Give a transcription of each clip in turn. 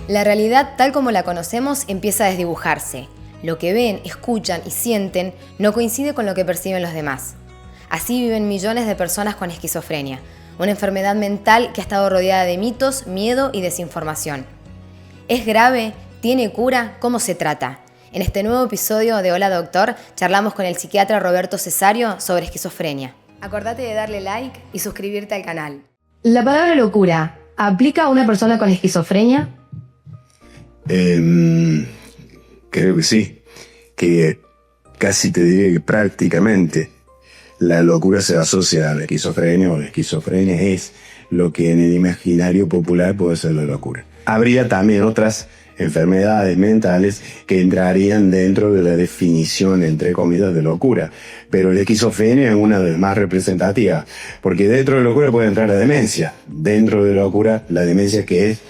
La realidad tal como la conocemos empieza a desdibujarse. Lo que ven, escuchan y sienten no coincide con lo que perciben los demás. Así viven millones de personas con esquizofrenia, una enfermedad mental que ha estado rodeada de mitos, miedo y desinformación. ¿Es grave? ¿Tiene cura? ¿Cómo se trata? En este nuevo episodio de Hola Doctor, charlamos con el psiquiatra Roberto Cesario sobre esquizofrenia. Acordate de darle like y suscribirte al canal. La palabra locura, ¿aplica a una persona con esquizofrenia? Creo que sí, que casi te diría que prácticamente la locura se asocia a la esquizofrenia, o la esquizofrenia es lo que en el imaginario popular puede ser la locura. Habría también otras enfermedades mentales que entrarían dentro de la definición, entre comillas, de locura. Pero la esquizofrenia es una de las más representativas, porque dentro de la locura puede entrar la demencia. Dentro de la locura, la demencia, que es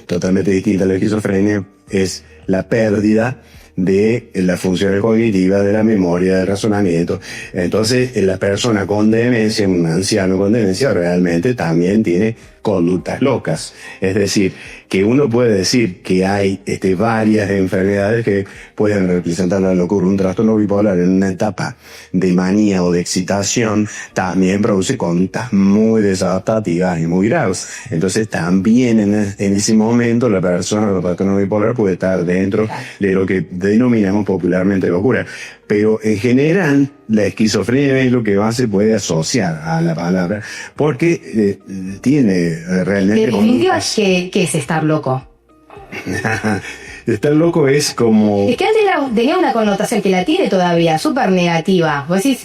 totalmente distinta a la esquizofrenia, es la pérdida de las funciones cognitivas, de la memoria, del razonamiento. Entonces, la persona con demencia, un anciano con demencia, realmente también tiene conductas locas. Es decir, que uno puede decir que hay varias enfermedades que pueden representar la locura. Un trastorno bipolar en una etapa de manía o de excitación también produce conductas muy desadaptativas y muy graves. Entonces también en ese momento la persona con trastorno bipolar puede estar dentro de lo que denominamos popularmente locura. Pero en general la esquizofrenia es lo que más se puede asociar a la palabra, porque tiene realmente... En definitiva, ¿qué es estar loco? Estar loco es como... Es que antes tenía una connotación que la tiene todavía, súper negativa. Vos decís,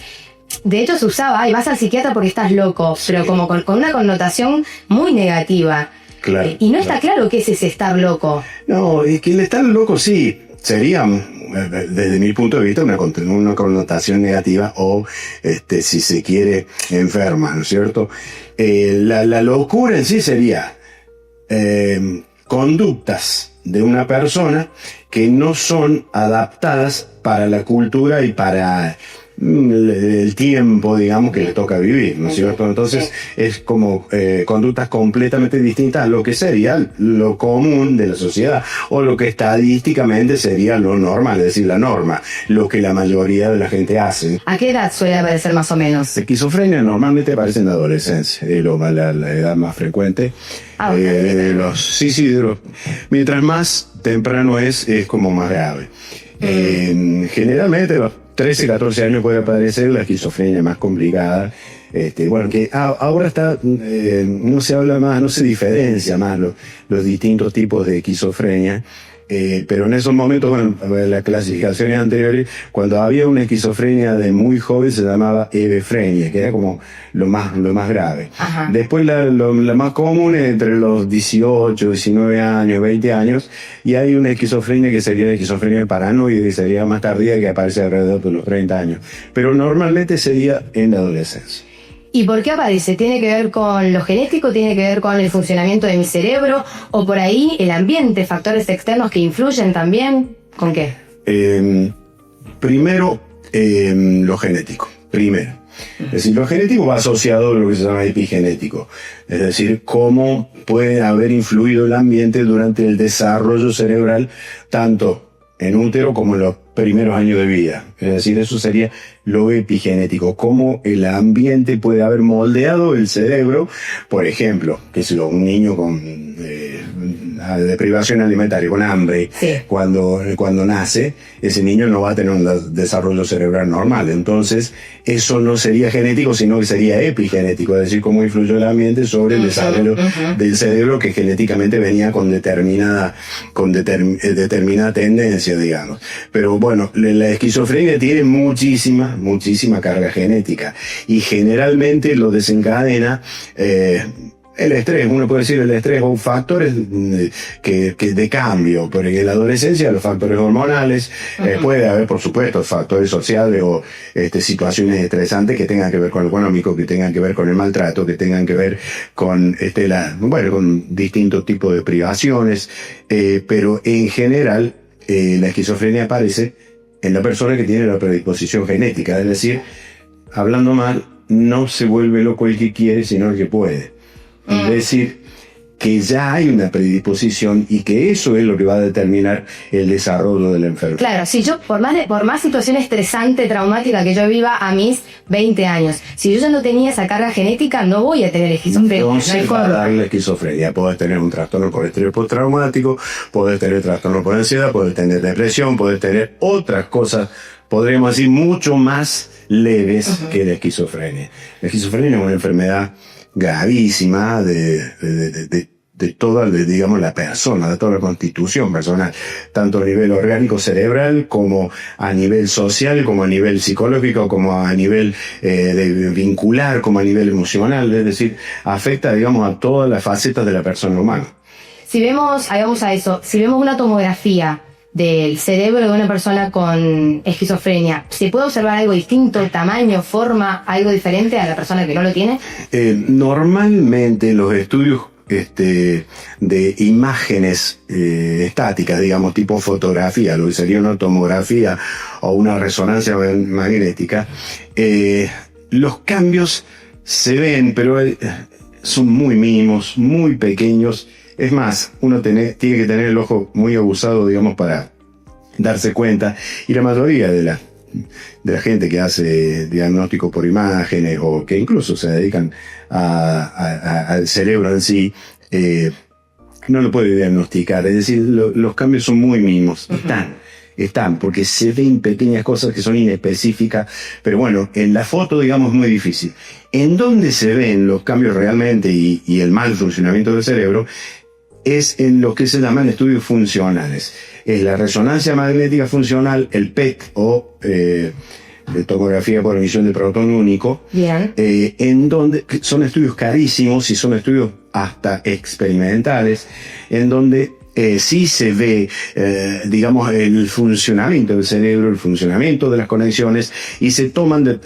de hecho se usaba, vas al psiquiatra porque estás loco, sí, pero como con una connotación muy negativa. Claro, y no está claro qué es ese estar loco. No, es que el estar loco sí sería, desde mi punto de vista, una connotación negativa o, si se quiere, enferma, ¿no es cierto? La locura en sí sería conductas de una persona que no son adaptadas para la cultura y para el tiempo, digamos, que le toca vivir, ¿no es cierto? Entonces es como conductas completamente distintas a lo que sería lo común de la sociedad, o lo que estadísticamente sería lo normal, es decir, la norma, lo que la mayoría de la gente hace. ¿A qué edad suele aparecer más o menos? La esquizofrenia normalmente aparece en la adolescencia, es la edad más frecuente. Mientras más temprano es como más grave. Generalmente 13, 14 años puede aparecer la esquizofrenia más complicada. Que ahora está, no se habla más, no se diferencia más los distintos tipos de esquizofrenia. Pero en esos momentos, las clasificaciones anteriores, cuando había una esquizofrenia de muy joven, se llamaba hebefrenia, que era como lo más grave. Ajá. Después la más común es entre los 18, 19 años, 20 años, y hay una esquizofrenia que sería la esquizofrenia paranoide, que sería más tardía, que aparece alrededor de los 30 años. Pero normalmente sería en la adolescencia. ¿Y por qué aparece? ¿Tiene que ver con lo genético? ¿Tiene que ver con el funcionamiento de mi cerebro? ¿O por ahí el ambiente, factores externos que influyen también? ¿Con qué? Primero, lo genético. Primero. Es decir, lo genético va asociado a lo que se llama epigenético. Es decir, cómo puede haber influido el ambiente durante el desarrollo cerebral, tanto en útero como en los primeros años de vida. Es decir, eso sería lo epigenético, cómo el ambiente puede haber moldeado el cerebro. Por ejemplo, un niño con deprivación alimentaria, con hambre, sí, cuando nace, ese niño no va a tener un desarrollo cerebral normal. Entonces, eso no sería genético, sino que sería epigenético, es decir, cómo influyó el ambiente sobre el desarrollo del cerebro, que genéticamente venía con determinada tendencia, digamos. Pero bueno, la esquizofrenia tiene muchísima carga genética, y generalmente lo desencadena el estrés. Uno puede decir el estrés o factores que de cambio, porque en la adolescencia los factores hormonales, puede haber, por supuesto, factores sociales o situaciones estresantes que tengan que ver con lo económico, que tengan que ver con el maltrato, que tengan que ver con con distintos tipos de privaciones, pero en general la esquizofrenia aparece en la persona que tiene la predisposición genética, es decir, hablando mal, no se vuelve loco el que quiere, sino el que puede. Es decir, que ya hay una predisposición y que eso es lo que va a determinar el desarrollo de la enfermedad. Claro, si yo, por más situación estresante, traumática que yo viva a mis 20 años, si yo ya no tenía esa carga genética, no voy a tener esquizofrenia. Entonces va a darle esquizofrenia. Podés tener un trastorno por estrés postraumático, podés tener trastorno por ansiedad, podés tener depresión, podés tener otras cosas, podríamos decir, mucho más leves que la esquizofrenia. La esquizofrenia es una enfermedad gravísima de toda, digamos, la persona, de toda la constitución personal, tanto a nivel orgánico cerebral, como a nivel social, como a nivel psicológico, como a nivel de vincular, como a nivel emocional, es decir, afecta, digamos, a todas las facetas de la persona humana. Si vemos, ahí vamos a eso, si vemos una tomografía del cerebro de una persona con esquizofrenia, ¿se puede observar algo distinto, tamaño, forma, algo diferente a la persona que no lo tiene? Normalmente los estudios de imágenes estáticas, digamos, tipo fotografía, lo que sería una tomografía o una resonancia magnética, los cambios se ven, pero son muy mínimos, muy pequeños. Es más, uno tiene que tener el ojo muy abusado, digamos, para darse cuenta. Y la mayoría de la gente que hace diagnóstico por imágenes o que incluso se dedican al cerebro en sí, no lo puede diagnosticar. Es decir, los cambios son muy mínimos. Están, porque se ven pequeñas cosas que son inespecíficas, pero bueno, en la foto, digamos, es muy difícil. En donde se ven los cambios realmente y el mal funcionamiento del cerebro es en lo que se llaman estudios funcionales. Es la resonancia magnética funcional, el PET o de tomografía por emisión de protón único. Bien. En donde son estudios carísimos y son estudios hasta experimentales, en donde sí se ve, digamos, el funcionamiento del cerebro, el funcionamiento de las conexiones, y se toman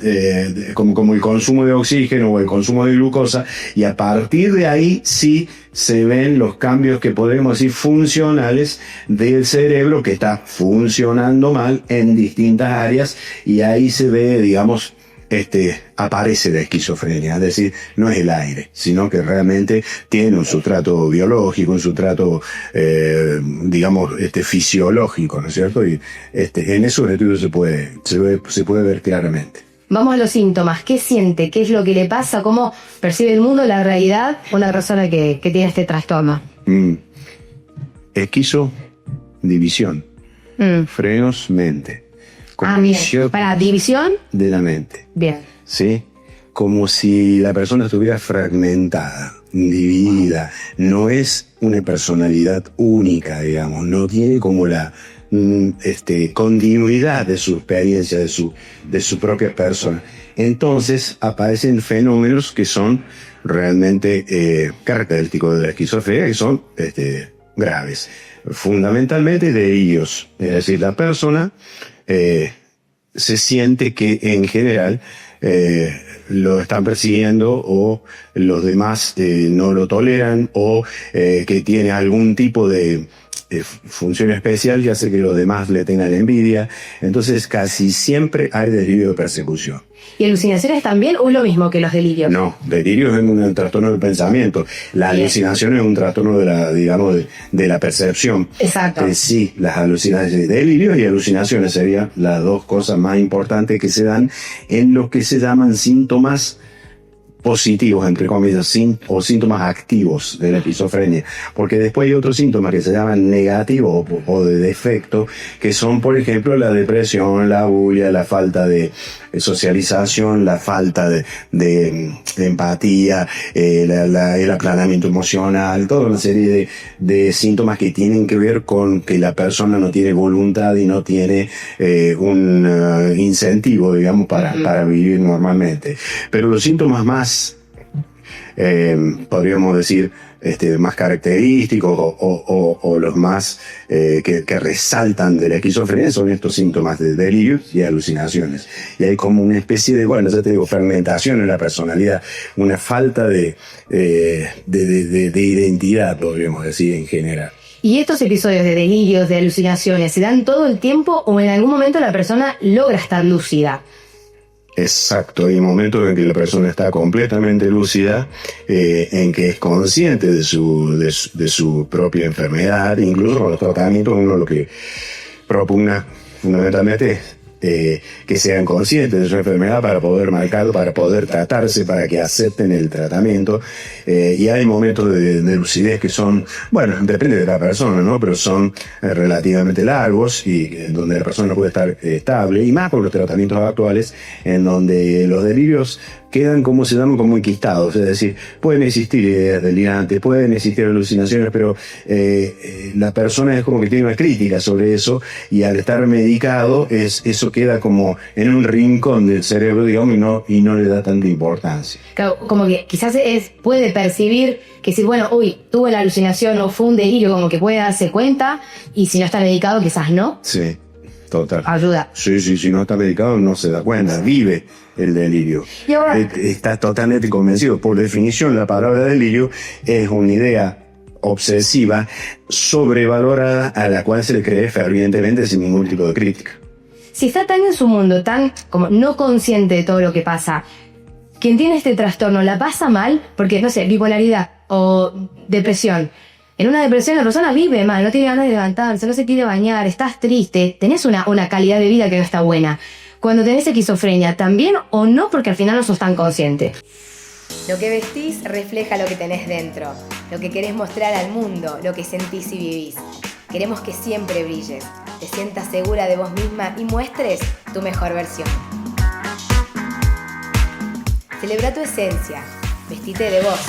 como el consumo de oxígeno o el consumo de glucosa, y a partir de ahí sí se ven los cambios que podemos decir funcionales del cerebro que está funcionando mal en distintas áreas, y ahí se ve, digamos, aparece la esquizofrenia, es decir, no es el aire, sino que realmente tiene un sustrato biológico, un sustrato, digamos, fisiológico, ¿no es cierto? Y en esos estudios se puede ver claramente. Vamos a los síntomas. ¿Qué siente? ¿Qué es lo que le pasa? ¿Cómo percibe el mundo, la realidad, una persona que tiene este trastorno? Esquizo, división, frenos, mente. Bien. Para división de la mente. Bien. ¿Sí? Como si la persona estuviera fragmentada, dividida. No es una personalidad única, digamos. No tiene como la continuidad de su experiencia, de su propia persona. Entonces aparecen fenómenos que son realmente característicos de la esquizofrenia, que son graves. Fundamentalmente delirios. Es decir, la persona se siente que en general lo están persiguiendo, o los demás no lo toleran, o que tiene algún tipo de función especial que hace que los demás le tengan envidia. Entonces casi siempre hay delirio de persecución. ¿Y alucinaciones también o es lo mismo que los delirios? No, delirio es un trastorno del pensamiento. La alucinación es un trastorno de la percepción. Exacto. Sí, las alucinaciones, delirios y alucinaciones serían las dos cosas más importantes que se dan en lo que se llaman síntomas positivos, entre comillas, o síntomas activos de la esquizofrenia, porque después hay otros síntomas que se llaman negativos o de defecto, que son, por ejemplo, la depresión, la bulia, la falta de socialización, la falta de empatía, el aplanamiento emocional, toda una serie de síntomas que tienen que ver con que la persona no tiene voluntad y no tiene un incentivo, digamos, para vivir normalmente. Pero los síntomas más podríamos decir más característicos o los más que resaltan de la esquizofrenia son estos síntomas de delirios y alucinaciones. Y hay como una especie de, bueno, ya te digo, fragmentación en la personalidad, una falta de identidad, podríamos decir, en general. ¿Y estos episodios de delirios, de alucinaciones, se dan todo el tiempo o en algún momento la persona logra estar lúcida? Exacto, hay momentos en que la persona está completamente lúcida, en que es consciente de su propia enfermedad, incluso con los tratamientos uno lo que propugna fundamentalmente es que sean conscientes de su enfermedad para poder marcarlo, para poder tratarse, para que acepten el tratamiento. Y hay momentos de lucidez que son, bueno, depende de la persona, ¿no? Pero son relativamente largos y donde la persona puede estar estable, y más con los tratamientos actuales, en donde los delirios quedan, como se llaman, como enquistados, es decir, pueden existir ideas delirantes, pueden existir alucinaciones, pero la persona es como que tiene una crítica sobre eso, y al estar medicado, eso queda como en un rincón del cerebro, digamos, y no le da tanta importancia. Claro, como que quizás puede percibir que si, bueno, tuve la alucinación o fue un delirio, como que puede darse cuenta, y si no está medicado, quizás no. Sí. Total. Ayuda. Sí, si no está medicado no se da cuenta, vive el delirio. Y ahora, está totalmente convencido. Por definición, la palabra delirio es una idea obsesiva, sobrevalorada, a la cual se le cree fervientemente sin ningún tipo de crítica. si está tan en su mundo, tan como no consciente de todo lo que pasa, quien tiene este trastorno la pasa mal, porque, no sé, bipolaridad o depresión. En una depresión la persona vive mal, no tiene ganas de levantarse, no se quiere bañar, estás triste, tenés una calidad de vida que no está buena. Cuando tenés esquizofrenia, ¿también o no? Porque al final no sos tan consciente. Lo que vestís refleja lo que tenés dentro, lo que querés mostrar al mundo, lo que sentís y vivís. Queremos que siempre brilles, te sientas segura de vos misma y muestres tu mejor versión. Celebra tu esencia, vestite de vos,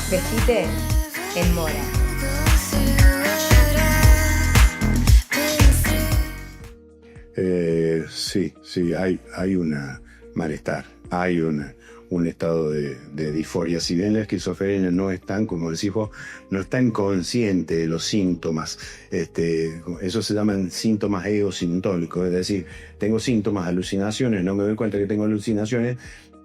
vestite en Mora. Sí, hay una malestar, hay un estado de disforia. Si bien la esquizofrenia no es tan, como decís vos, no es tan consciente de los síntomas, eso se llaman síntomas egosintólicos, es decir, tengo síntomas, alucinaciones, no me doy cuenta que tengo alucinaciones,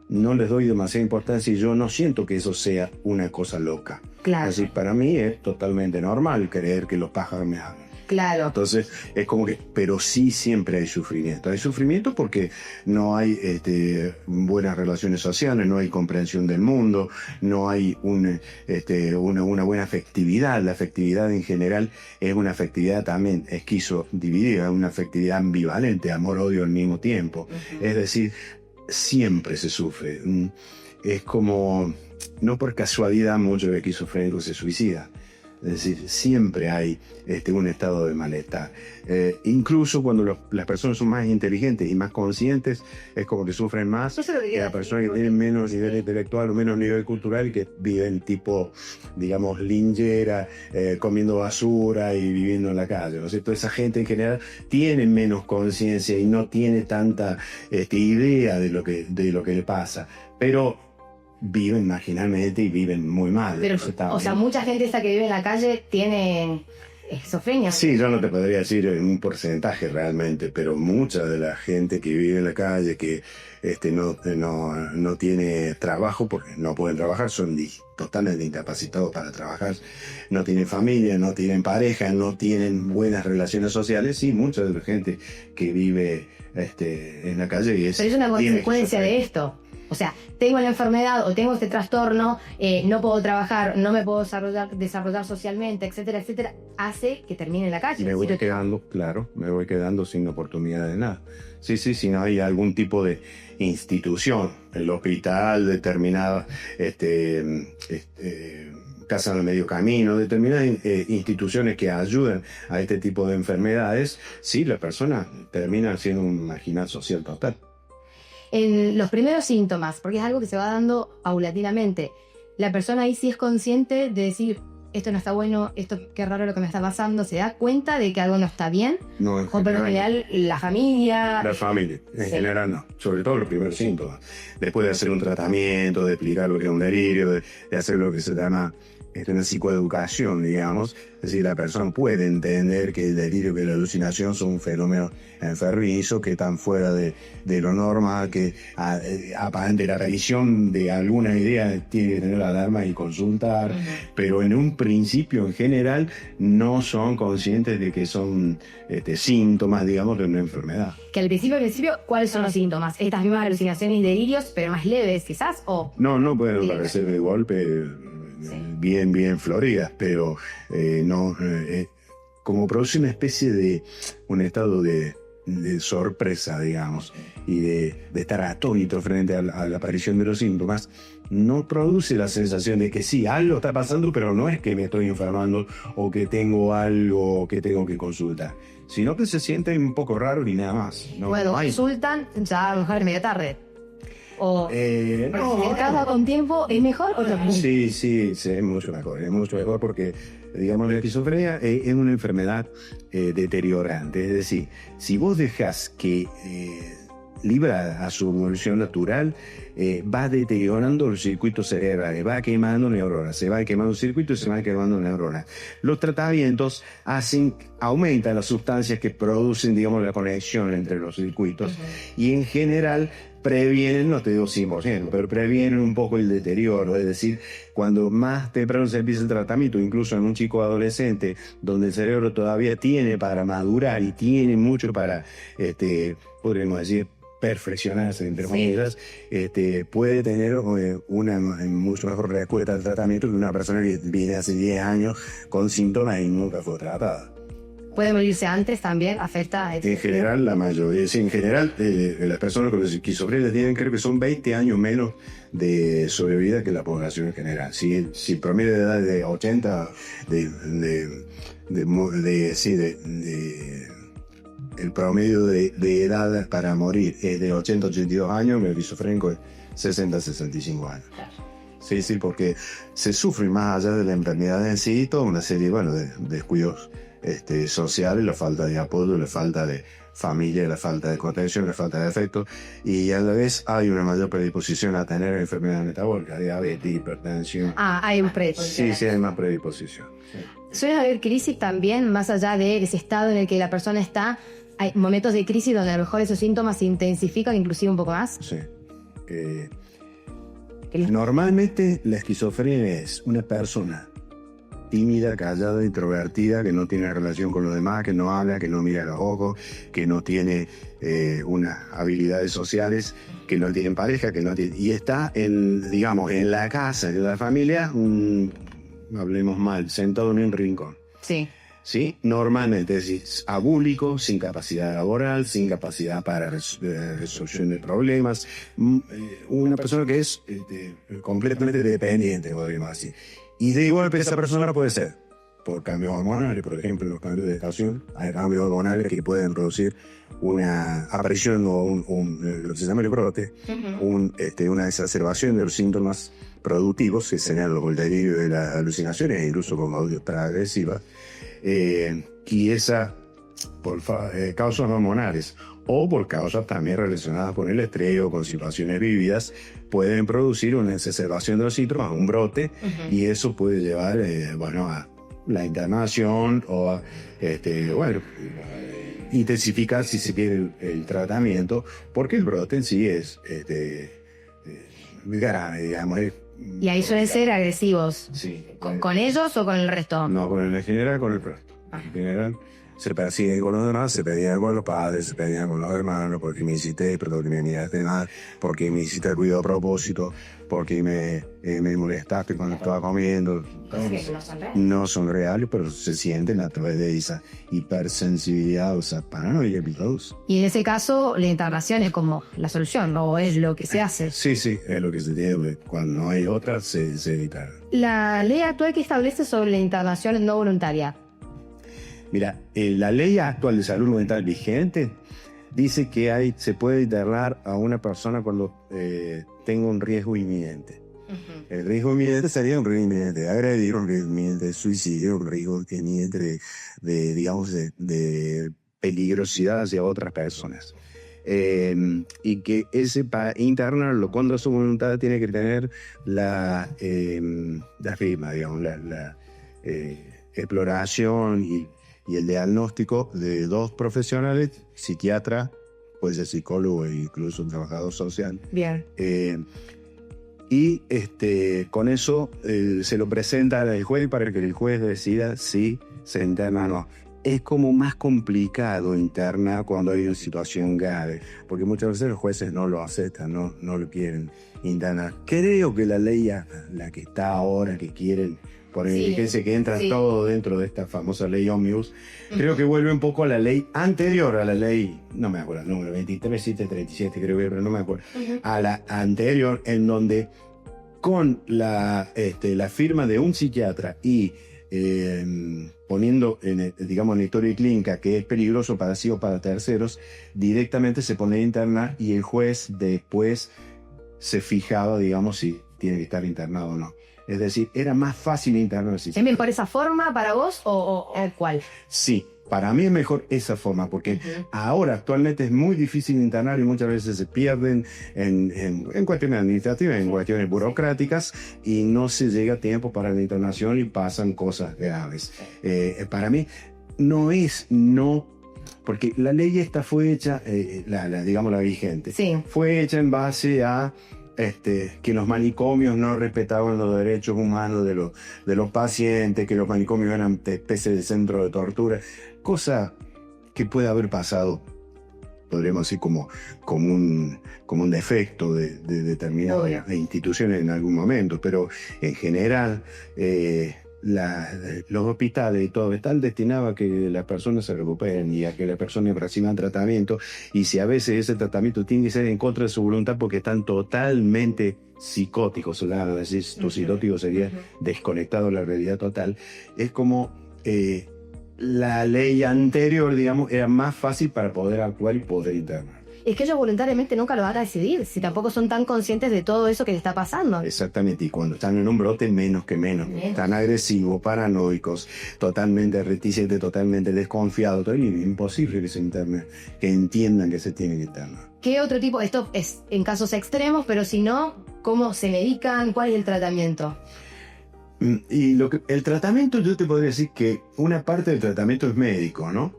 no les doy demasiada importancia y yo no siento que eso sea una cosa loca. Claro. Así, para mí es totalmente normal creer que los pájaros me hablan. Claro. Entonces es como que, pero sí siempre hay sufrimiento. Hay sufrimiento porque no hay buenas relaciones sociales, no hay comprensión del mundo, no hay una buena afectividad. La afectividad en general es una afectividad también esquizodividida, una afectividad ambivalente, amor-odio al mismo tiempo. Uh-huh. Es decir, siempre se sufre. Es como, no por casualidad muchos esquizofrénicos se suicidan. Es decir, siempre hay un estado de malestar. Incluso cuando las personas son más inteligentes y más conscientes, es como que sufren más que las personas que tienen menos nivel intelectual o menos nivel cultural, que viven tipo, digamos, linchera, comiendo basura y viviendo en la calle, ¿no es cierto? Esa gente en general tiene menos conciencia y no tiene tanta idea de lo que le pasa. Pero viven marginalmente y viven muy mal. Pero, o sea, mucha gente esa que vive en la calle tiene esquizofrenia. Sí, yo no te podría decir un porcentaje realmente, pero mucha de la gente que vive en la calle, que no tiene trabajo, porque no pueden trabajar, son totalmente incapacitados para trabajar, no tienen familia, no tienen pareja, no tienen buenas relaciones sociales, sí, mucha de la gente que vive en la calle y pero es una consecuencia de esto. O sea, tengo la enfermedad o tengo este trastorno, no puedo trabajar, no me puedo desarrollar socialmente, etcétera, etcétera, hace que termine en la calle. Me voy quedando sin oportunidad de nada. Sí, si no hay algún tipo de institución, el hospital, determinada casa del medio camino, determinadas instituciones que ayudan a este tipo de enfermedades, sí, la persona termina siendo un marginal social total. En los primeros síntomas, porque es algo que se va dando paulatinamente, la persona ahí sí es consciente de decir, esto no está bueno, esto qué raro lo que me está pasando, se da cuenta de que algo no está bien. No, o por lo general la familia. La familia, en general no, sobre todo los primeros síntomas. Después de hacer un tratamiento, de explicar lo que es un delirio, de hacer lo que se llama una psicoeducación, digamos. Es decir, la persona puede entender que el delirio y la alucinación son un fenómeno enfermizo, que están fuera de lo normal, que aparente la revisión de alguna idea tiene que tener la alarma y consultar, pero en un principio, en general, no son conscientes de que son síntomas, digamos, de una enfermedad. Que al principio, ¿cuáles son los síntomas? ¿Estas mismas alucinaciones y delirios, pero más leves quizás? ¿O? No pueden aparecer de golpe bien floridas, pero como produce una especie de un estado de sorpresa, digamos, y de estar atónito frente a la aparición de los síntomas, no produce la sensación de que sí, algo está pasando, pero no es que me estoy enfermando o que tengo algo que tengo que consultar, sino que se sienten un poco raros y nada más. Consultan ya a lo mejor es media tarde. O cada con tiempo es mejor o no. Sí, es mucho mejor porque, digamos, la esquizofrenia es una enfermedad deteriorante. Es decir, si vos dejás que libra a su evolución natural, va deteriorando los circuitos cerebrales, va quemando neuronas, se va quemando circuitos y se va quemando neuronas. Los tratamientos aumentan las sustancias que producen, digamos, la conexión entre los circuitos y en general previenen, no te digo 100%, pero previenen un poco el deterioro. Es decir, cuando más temprano se empieza el tratamiento, incluso en un chico adolescente, donde el cerebro todavía tiene para madurar y tiene mucho para, podríamos decir, perfeccionarse, entre comillas, puede tener una mucho mejor respuesta al tratamiento que una persona que viene hace 10 años con síntomas y nunca fue tratada. ¿Puede morirse antes también? ¿Afecta? En general, la mayoría, sí, en general, las personas con esquizofrenia tienen, creo que son 20 años menos de sobrevida que la población en general. Si el promedio de edad es de 80, el promedio de edad para morir es de 80-82 años, el esquizofrénico es 60-65 años. Sí, porque se sufre más allá de la enfermedad en sí, toda una serie, de descuidos sociales, la falta de apoyo, la falta de familia, la falta de contención, la falta de afecto, y a la vez hay una mayor predisposición a tener enfermedades metabólicas, diabetes, hipertensión. Hay un predisposición. Sí, hay más predisposición. Sí. ¿Suele haber crisis también, más allá de ese estado en el que la persona está? ¿Hay momentos de crisis donde a lo mejor esos síntomas se intensifican inclusive un poco más? Sí. Normalmente la esquizofrenia es una persona tímida, callada, introvertida, que no tiene relación con los demás, que no habla, que no mira a los ojos, que no tiene unas habilidades sociales, que no tiene pareja, y está en la casa de la familia, hablemos mal, sentado en un rincón. Sí, normalmente, es decir, abúlico, sin capacidad laboral, sin capacidad para resolución de problemas, una persona que es completamente dependiente, podríamos decir. Y de golpe esa persona no puede ser por cambios hormonales, por ejemplo, los cambios de estación, hay cambios hormonales que pueden producir una aparición o lo que se llama el brote, una exacerbación de los síntomas productivos, que serían el delirio de las alucinaciones, incluso con conducta agresiva, y esa por causas hormonales o por causas también relacionadas con el estrés o con situaciones vividas, pueden producir una exacerbación de los síntomas, un brote, y eso puede llevar a la internación o a intensificar, si se quiere, el tratamiento, porque el brote en sí es grave, digamos. Y ahí suelen ser agresivos. Sí. ¿Con ellos o con el resto? No, en general con el resto. En general se persiguen con los demás, se pedían con los padres, se pedían con los hermanos, porque me hiciste, porque me miraste mal, porque me hiciste el ruido a propósito, porque me molestaste cuando estaba comiendo. No son reales, pero se sienten a través de esa hipersensibilidad, o sea, paranoia y todos. Y en ese caso, la internación es como la solución, ¿no? Es lo que se hace. Sí, es lo que se tiene. Cuando no hay otra, se evita. La ley actual que establece sobre la internación no voluntaria. Mira, la ley actual de salud mental vigente dice que se puede internar a una persona cuando tenga un riesgo inminente. El riesgo inminente sería un riesgo inminente de agredir, un riesgo inminente de suicidio, un riesgo inminente de peligrosidad hacia otras personas. y que ese para internarlo contra su voluntad tiene que tener la firma, digamos, la exploración y el diagnóstico de 2 profesionales, psiquiatra, puede ser psicólogo e incluso un trabajador social. Bien. Y con eso se lo presenta al juez para que el juez decida si se interna o no. Es como más complicado internar cuando hay una situación grave, porque muchas veces los jueces no lo aceptan, no lo quieren internar. Creo que la ley, la que está ahora, que quieren poner en vigencia, que entra todo dentro de esta famosa ley Omnibus, creo que vuelve un poco a la ley anterior a la ley, no me acuerdo el número, 23737 creo que, pero no me acuerdo, a la anterior, en donde con la firma de un psiquiatra y poniendo digamos en la historia clínica que es peligroso para sí o para terceros, directamente se pone a internar y el juez después se fijaba, digamos, si tiene que estar internado o no. Es decir, era más fácil internar. ¿Es mejor esa forma para vos o cuál? Sí, para mí es mejor esa forma, porque ahora actualmente es muy difícil internar y muchas veces se pierden en cuestiones administrativas, en cuestiones burocráticas, y no se llega a tiempo para la internación y pasan cosas graves. Para mí porque la ley esta fue hecha, digamos la vigente, fue hecha en base a que los manicomios no respetaban los derechos humanos de los pacientes, que los manicomios eran especie de centro de tortura, cosa que puede haber pasado, podríamos decir, como un defecto de determinadas instituciones en algún momento, pero en general los hospitales y todo están destinados a que las personas se recuperen y a que las personas reciban tratamiento, y si a veces ese tratamiento tiene que ser en contra de su voluntad porque están totalmente psicóticos, es decir, psicótico sería desconectado de la realidad total, es como la ley anterior, digamos, era más fácil para poder actuar y poder internar. Es que ellos voluntariamente nunca lo van a decidir, si tampoco son tan conscientes de todo eso que les está pasando. Exactamente, y cuando están en un brote, menos que menos. Están agresivos, paranoicos, totalmente reticentes, totalmente desconfiados. Es imposible que se internen, que entiendan que se tienen que internar. ¿Qué otro tipo? Esto es en casos extremos, pero si no, ¿cómo se medican? ¿Cuál es el tratamiento? Y el tratamiento, yo te podría decir que una parte del tratamiento es médico, ¿no?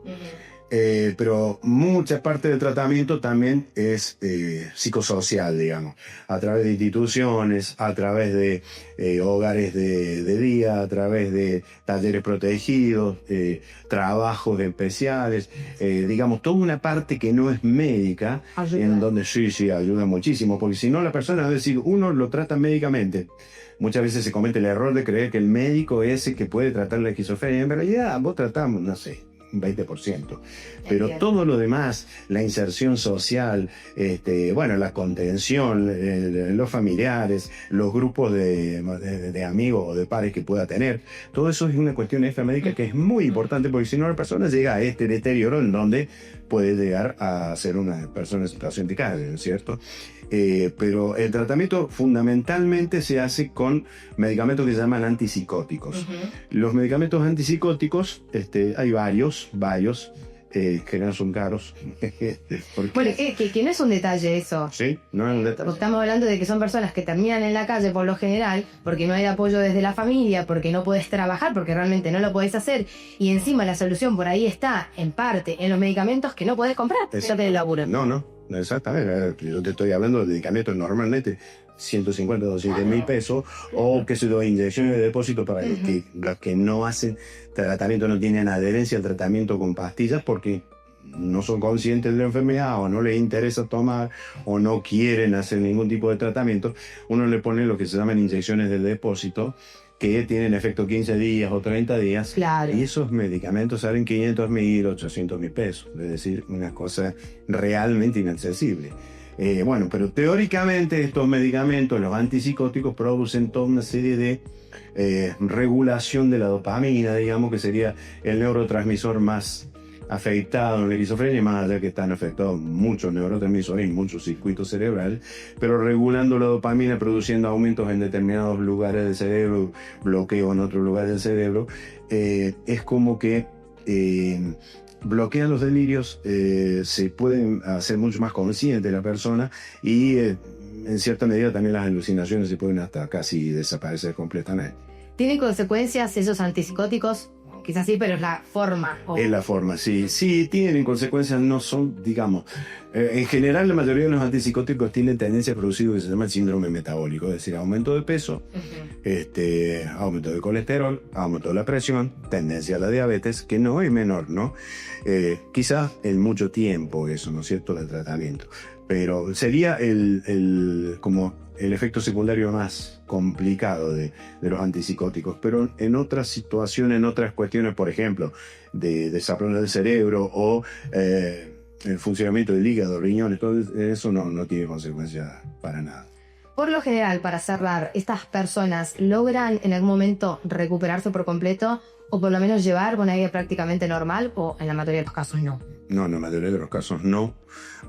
Pero mucha parte del tratamiento también es psicosocial, digamos, a través de instituciones, a través de hogares de día, a través de talleres protegidos, trabajos especiales, digamos, toda una parte que no es médica, en donde sí ayuda muchísimo, porque si no la persona, es decir, uno lo trata médicamente. Muchas veces se comete el error de creer que el médico es el que puede tratar la esquizofrenia. En realidad, vos tratamos, no sé, un 20%. Pero todo lo demás, la inserción social, la contención, los familiares, los grupos de amigos o de pares que pueda tener, todo eso es una cuestión extramédica que es muy importante, porque si no la persona llega a este deterioro en donde puede llegar a ser una persona en situación de calle, ¿cierto? Pero el tratamiento fundamentalmente se hace con medicamentos que se llaman antipsicóticos. Los medicamentos antipsicóticos, hay varios, que no son caros. Bueno, que no es un detalle eso. Sí, no es un detalle. Estamos hablando de que son personas que terminan en la calle por lo general, porque no hay apoyo desde la familia, porque no puedes trabajar, porque realmente no lo podés hacer, y encima la solución por ahí está, en parte, en los medicamentos que no podés comprar. Ya te laburan. No, exactamente. Yo te estoy hablando de medicamentos normalmente 150, 200 mil pesos, o que se do inyecciones de depósito para que los que no hacen tratamiento no tienen adherencia al tratamiento con pastillas porque no son conscientes de la enfermedad o no les interesa tomar o no quieren hacer ningún tipo de tratamiento. Uno le pone lo que se llaman inyecciones de depósito, que tienen efecto 15 días o 30 días. Claro. Y esos medicamentos salen 500 mil, 800 mil pesos. Es decir, una cosa realmente inaccesible. Pero teóricamente estos medicamentos, los antipsicóticos, producen toda una serie de regulación de la dopamina, digamos, que sería el neurotransmisor más afectado en la esquizofrenia, más allá que están afectados muchos neurotransmisores y muchos circuitos cerebrales, pero regulando la dopamina, produciendo aumentos en determinados lugares del cerebro, bloqueo en otros lugares del cerebro, es como que bloquean los delirios, se pueden hacer mucho más consciente la persona y en cierta medida también las alucinaciones se pueden hasta casi desaparecer completamente. ¿Tienen consecuencias esos antipsicóticos? Quizás sí, pero es la forma. Es la forma, sí. Sí, tienen consecuencias, no son, digamos... en general, la mayoría de los antipsicóticos tienen tendencia a producir lo que se llama el síndrome metabólico, es decir, aumento de peso, aumento de colesterol, aumento de la presión, tendencia a la diabetes, que no es menor, ¿no? Quizás en mucho tiempo eso, ¿no es cierto?, el tratamiento. Pero sería como el efecto secundario más complicado de los antipsicóticos, pero en otras situaciones, en otras cuestiones, por ejemplo, de desarrollo del cerebro o el funcionamiento del hígado, riñones, todo eso no tiene consecuencias para nada. Por lo general, para cerrar, ¿estas personas logran en algún momento recuperarse por completo o por lo menos llevar una vida prácticamente normal o en la mayoría de los casos no? No, en la mayoría de los casos no.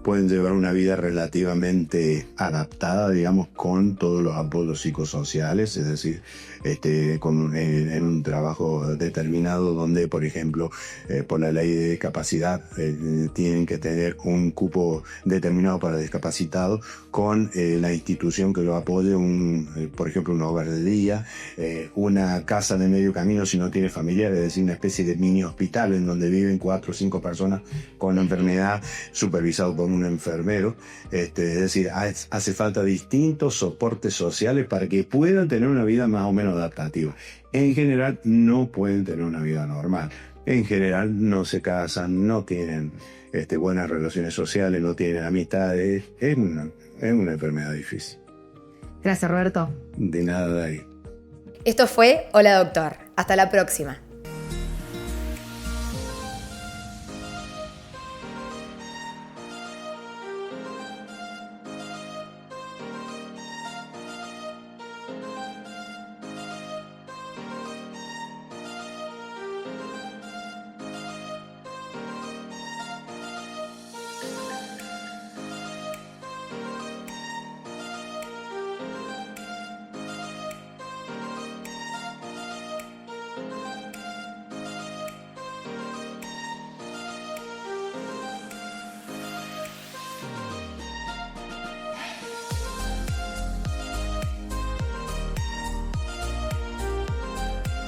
Pueden llevar una vida relativamente adaptada, digamos, con todos los apoyos psicosociales, es decir, en un trabajo determinado donde, por ejemplo, por la ley de discapacidad, tienen que tener un cupo determinado para discapacitados con la institución que lo apoye, por ejemplo, un hogar de día, una casa de medio camino si no tiene familiares, es decir, una especie de mini hospital en donde viven 4 o 5 personas con la enfermedad, supervisado por un enfermero. Es decir, hace falta distintos soportes sociales para que puedan tener una vida más o menos adaptativa. En general no pueden tener una vida normal. En general no se casan, no tienen buenas relaciones sociales, no tienen amistades. Es una enfermedad difícil. Gracias, Roberto. De nada, Dari. Esto fue Hola Doctor. Hasta la próxima.